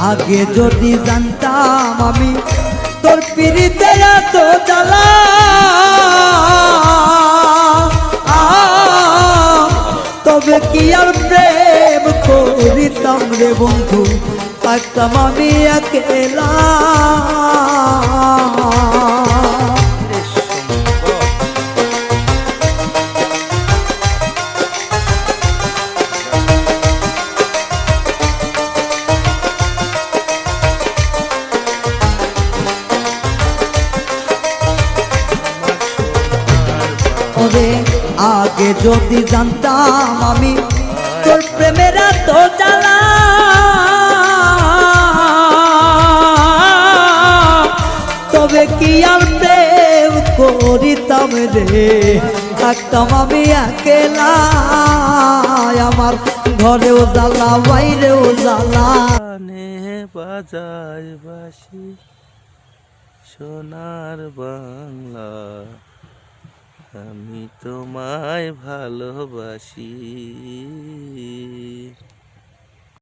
আগে যদি জানতাম আমি তোর পিরিতে এত জ্বালা, তবে কি আর প্রেম করিতাম রে বন্ধু, থাকতাম আমি একলা। আগে যদি জানতাম আমি তোর প্রেমের এত জ্বালা, তবে কি আর প্রেম করিতাম রে, থাকতাম আমি একলা। আমার ঘরেও জ্বালা বাইরেও জ্বালা। বাজায় বাঁশি সোনার বাংলা, আমি তোমায় ভালোবাসি।